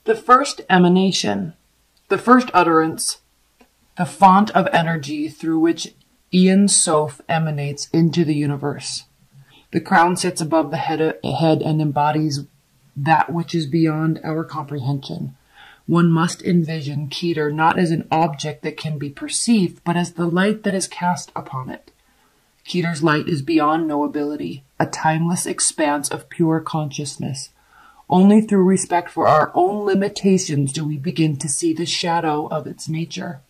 The first emanation, the first utterance, the font of energy through which Ein Sof emanates into the universe. The crown sits above the head and embodies that which is beyond our comprehension. One must envision Keter not as an object that can be perceived, but as the light that is cast upon it. Keter's light is beyond knowability, a timeless expanse of pure consciousness. Only through respect for our own limitations do we begin to see the shadow of its nature.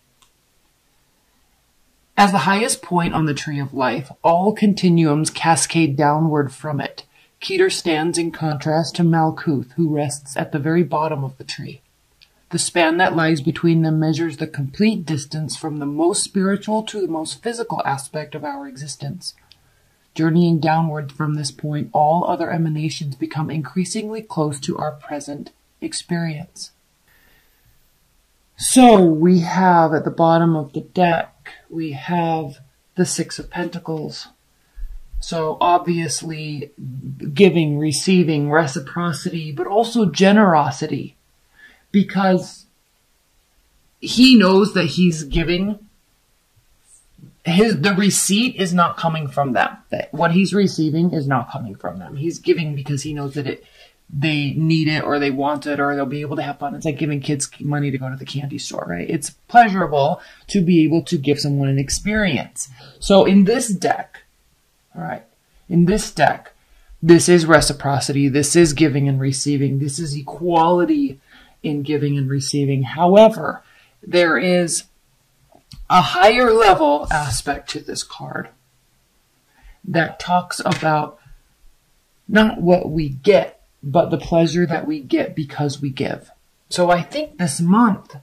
As the highest point on the tree of life, all continuums cascade downward from it. Keter stands in contrast to Malkuth, who rests at the very bottom of the tree. The span that lies between them measures the complete distance from the most spiritual to the most physical aspect of our existence. Journeying downward from this point, all other emanations become increasingly close to our present experience. So we have at the bottom of the deck, we have the Six of Pentacles. So obviously giving, receiving, reciprocity, but also generosity. Because he knows that he's giving. The receipt is not coming from them. What he's receiving is not coming from them. He's giving because he knows that they need it or they want it or they'll be able to have fun. It's like giving kids money to go to the candy store, right? It's pleasurable to be able to give someone an experience. So in this deck, all right, this is reciprocity. This is giving and receiving. This is equality in giving and receiving. However, there is a higher level aspect to this card that talks about not what we get, but the pleasure that we get because we give. So I think this month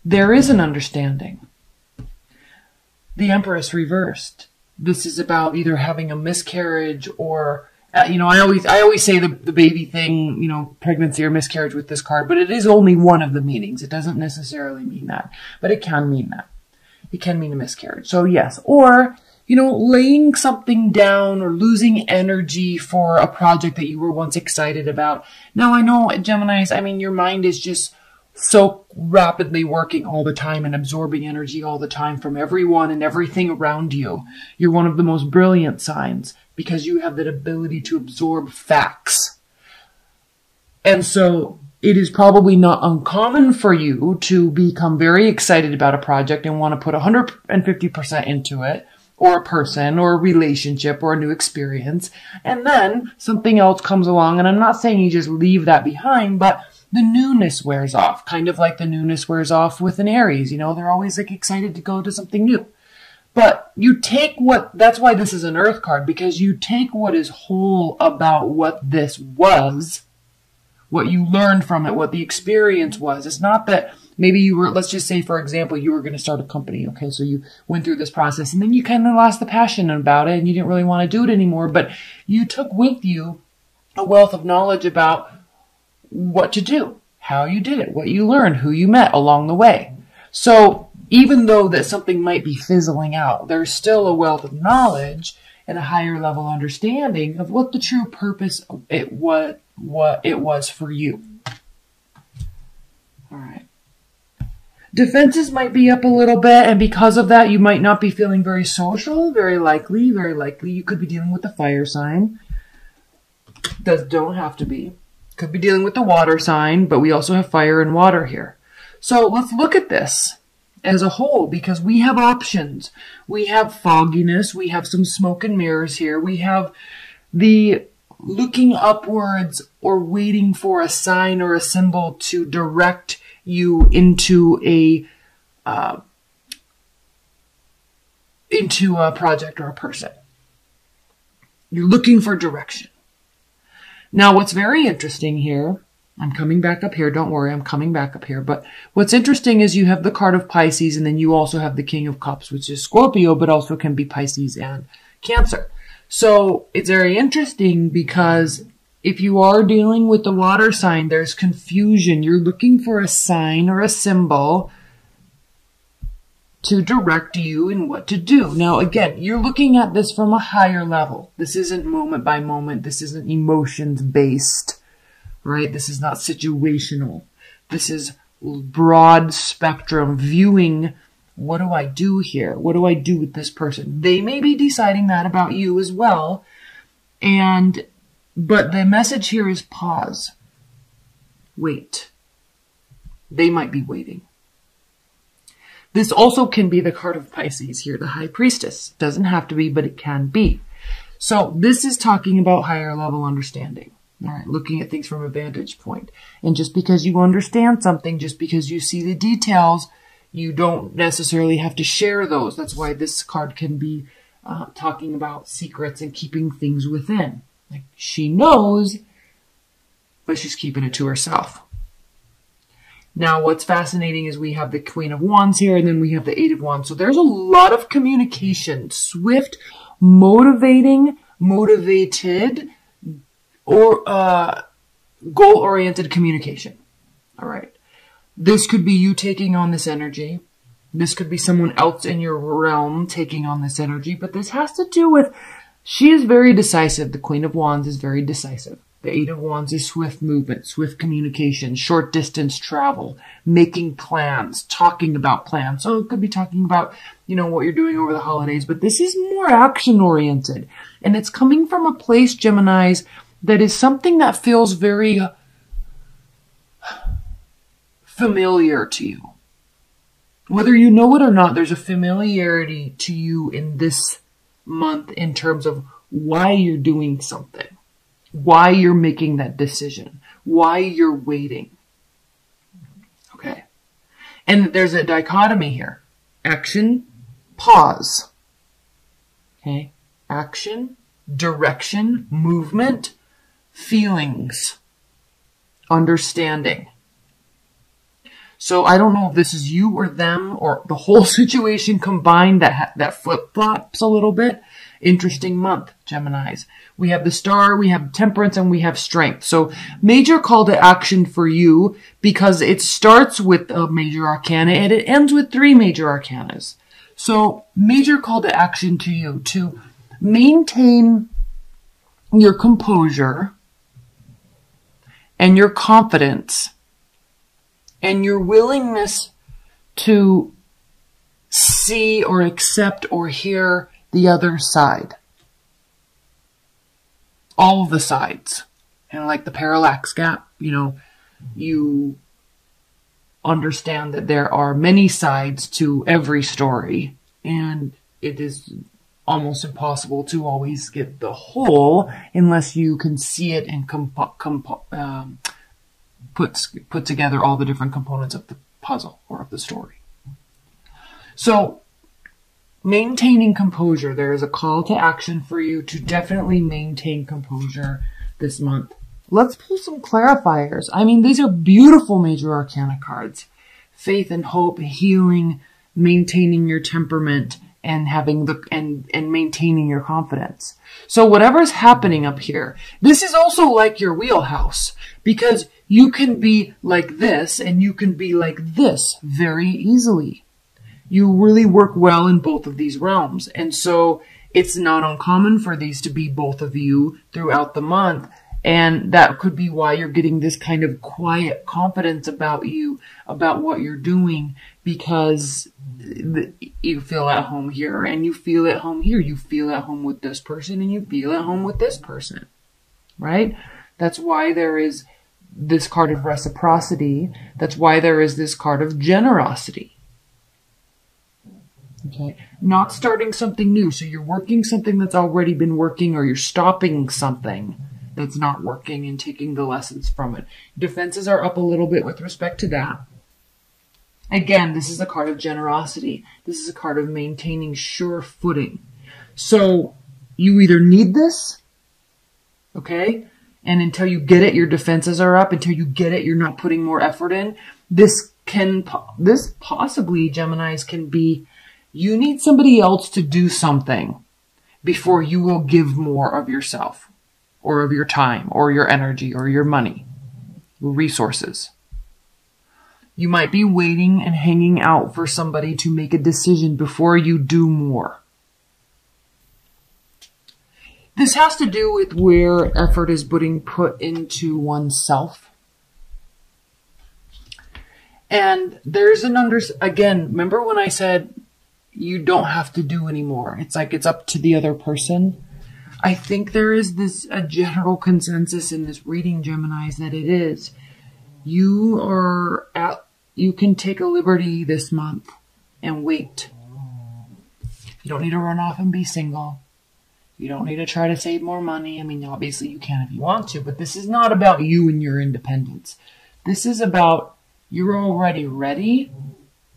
there is an understanding. The Empress reversed. This is about either having a miscarriage or I always say the baby thing, pregnancy or miscarriage with this card, but it is only one of the meanings. It doesn't necessarily mean that, but it can mean that. It can mean a miscarriage. So yes, or, laying something down or losing energy for a project that you were once excited about. Now I know, Geminis, your mind is just so rapidly working all the time and absorbing energy all the time from everyone and everything around you. You're one of the most brilliant signs because you have that ability to absorb facts. And so it is probably not uncommon for you to become very excited about a project and want to put 150% into it, or a person, or a relationship, or a new experience. And then something else comes along, and I'm not saying you just leave that behind, but the newness wears off, kind of like the newness wears off with an Aries. They're always excited to go to something new. But you take that's why this is an Earth card, because you take what is whole about what this was, what you learned from it, what the experience was. It's not that maybe let's just say, for example, you were going to start a company. Okay. So you went through this process and then you kind of lost the passion about it and you didn't really want to do it anymore, but you took with you a wealth of knowledge about what to do, how you did it, what you learned, who you met along the way. So even though that something might be fizzling out, there's still a wealth of knowledge and a higher level understanding of what the true purpose what it was for you. All right. Defenses might be up a little bit, and because of that, you might not be feeling very social. Very likely, you could be dealing with the fire sign. Don't have to be. Could be dealing with the water sign, but we also have fire and water here. So let's look at this as a whole, because we have options. We have fogginess. We have some smoke and mirrors here. We have the looking upwards or waiting for a sign or a symbol to direct you into a project or a person. You're looking for direction. Now, what's very interesting here, I'm coming back up here. Don't worry, I'm coming back up here. But what's interesting is you have the card of Pisces, and then you also have the King of Cups, which is Scorpio, but also can be Pisces and Cancer. So it's very interesting because if you are dealing with the water sign, there's confusion. You're looking for a sign or a symbol to direct you in what to do. Now, again, you're looking at this from a higher level. This isn't moment by moment. This isn't emotions based, right? This is not situational. This is broad spectrum viewing. What do I do here? What do I do with this person? They may be deciding that about you as well. But the message here is pause. Wait. They might be waiting. This also can be the card of Pisces here, the High Priestess. Doesn't have to be, but it can be. So this is talking about higher level understanding. All right, looking at things from a vantage point. And just because you understand something, just because you see the details, you don't necessarily have to share those. That's why this card can be talking about secrets and keeping things within. Like, she knows, but she's keeping it to herself. Now, what's fascinating is we have the Queen of Wands here, and then we have the Eight of Wands. So there's a lot of communication, swift, motivated, or goal-oriented communication. All right. This could be you taking on this energy. This could be someone else in your realm taking on this energy. But this has to do with, she is very decisive. The Queen of Wands is very decisive. The Eight of Wands is swift movement, swift communication, short distance travel, making plans, talking about plans. So it could be talking about, what you're doing over the holidays. But this is more action-oriented. And it's coming from a place, Geminis, that is something that feels very familiar to you. Whether you know it or not, there's a familiarity to you in this month in terms of why you're doing something, why you're making that decision, why you're waiting. Okay. And there's a dichotomy here. Action, pause. Okay. Action, direction, movement, feelings, understanding. So I don't know if this is you or them or the whole situation combined that flip-flops a little bit. Interesting month, Geminis. We have the Star, we have Temperance, and we have Strength. So major call to action for you because it starts with a major arcana and it ends with 3 major arcanas. So major call to action to you to maintain your composure and your confidence and your willingness to see or accept or hear the other side. All of the sides. And like the parallax gap, you understand that there are many sides to every story. And it is almost impossible to always get the whole unless you can see it and put together all the different components of the puzzle or of the story. So, maintaining composure. There is a call to action for you to definitely maintain composure this month. Let's pull some clarifiers. I mean, these are beautiful major arcana cards. Faith and hope, healing, maintaining your temperament, and having and maintaining your confidence. So whatever's happening up here, this is also like your wheelhouse because you can be like this and you can be like this very easily. You really work well in both of these realms. And so it's not uncommon for these to be both of you throughout the month. And that could be why you're getting this kind of quiet confidence about you, about what you're doing, because you feel at home here and you feel at home here. You feel at home with this person and you feel at home with this person, right? That's why there is this card of reciprocity. That's why there is this card of generosity. Okay. Not starting something new. So you're working something that's already been working, or you're stopping something that's not working and taking the lessons from it. Defenses are up a little bit with respect to that. Again, this is a card of generosity. This is a card of maintaining sure footing. So you either need this, okay, and until you get it, your defenses are up. Until you get it, you're not putting more effort in. This possibly, Geminis, can be you need somebody else to do something before you will give more of yourself, or of your time, or your energy, or your money, resources. You might be waiting and hanging out for somebody to make a decision before you do more. This has to do with where effort is being put into oneself. And there's again, remember when I said you don't have to do anymore? It's like it's up to the other person. I think there is a general consensus in this reading, Geminis, that it is. You can take a liberty this month and wait. You don't need to run off and be single. You don't need to try to save more money. I mean, obviously you can if you want to, but this is not about you and your independence. This is about you're already ready,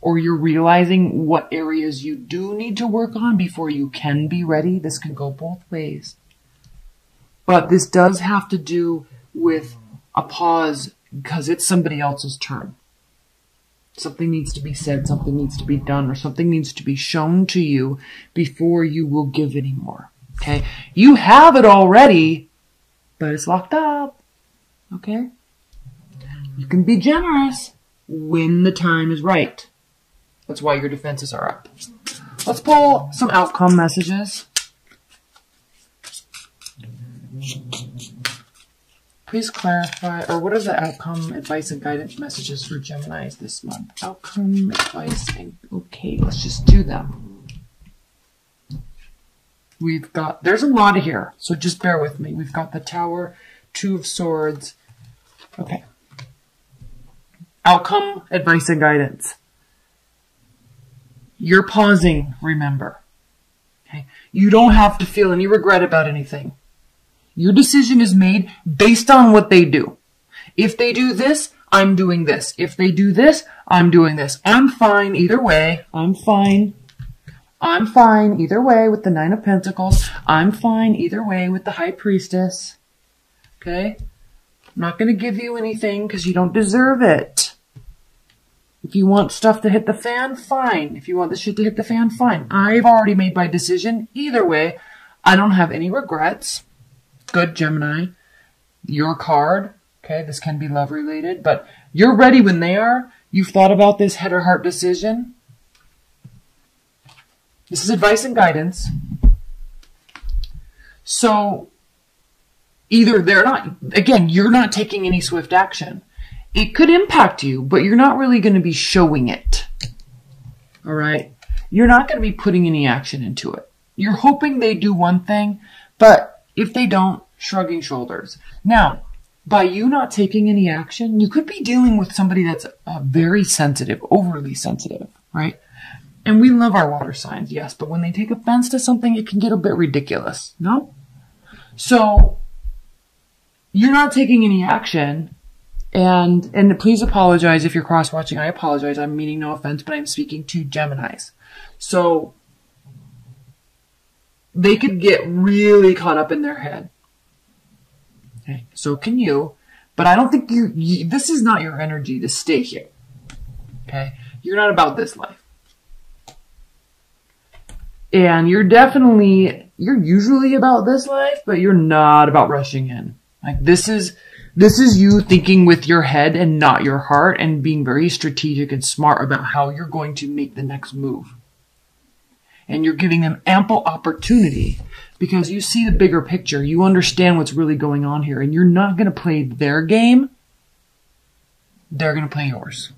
or you're realizing what areas you do need to work on before you can be ready. This can go both ways. But this does have to do with a pause because it's somebody else's turn. Something needs to be said, something needs to be done, or something needs to be shown to you before you will give anymore. Okay? You have it already, but it's locked up. Okay? You can be generous when the time is right. That's why your defenses are up. Let's pull some outcome messages. Please clarify, or what are the outcome, advice, and guidance messages for Geminis this month? Outcome, advice, and okay, let's just do them. There's a lot here, so just bear with me. We've got the Tower, Two of Swords. Okay. Outcome, advice, and guidance. You're pausing, remember. Okay? You don't have to feel any regret about anything. Your decision is made based on what they do. If they do this, I'm doing this. If they do this, I'm doing this. I'm fine either way. I'm fine. I'm fine either way with the Nine of Pentacles. I'm fine either way with the High Priestess. Okay? I'm not going to give you anything because you don't deserve it. If you want stuff to hit the fan, fine. If you want the shit to hit the fan, fine. I've already made my decision. Either way, I don't have any regrets. Good, Gemini. Your card. Okay, this can be love related, but you're ready when they are. You've thought about this head or heart decision. This is advice and guidance. So, either they're not, again, you're not taking any swift action. It could impact you, but you're not really going to be showing it. All right? You're not going to be putting any action into it. You're hoping they do one thing, but if they don't, shrugging shoulders. Now, by you not taking any action, you could be dealing with somebody that's very sensitive, overly sensitive, right? And we love our water signs, yes, but when they take offense to something, it can get a bit ridiculous, no? So, you're not taking any action, and please apologize if you're cross-watching. I apologize. I'm meaning no offense, but I'm speaking to Geminis. So, they could get really caught up in their head. Okay, so can you. But I don't think this is not your energy to stay here. Okay? You're not about this life. And you're usually about this life, but you're not about rushing in. Like this is you thinking with your head and not your heart and being very strategic and smart about how you're going to make the next move. And you're giving them ample opportunity because you see the bigger picture. You understand what's really going on here. And you're not going to play their game. They're going to play yours.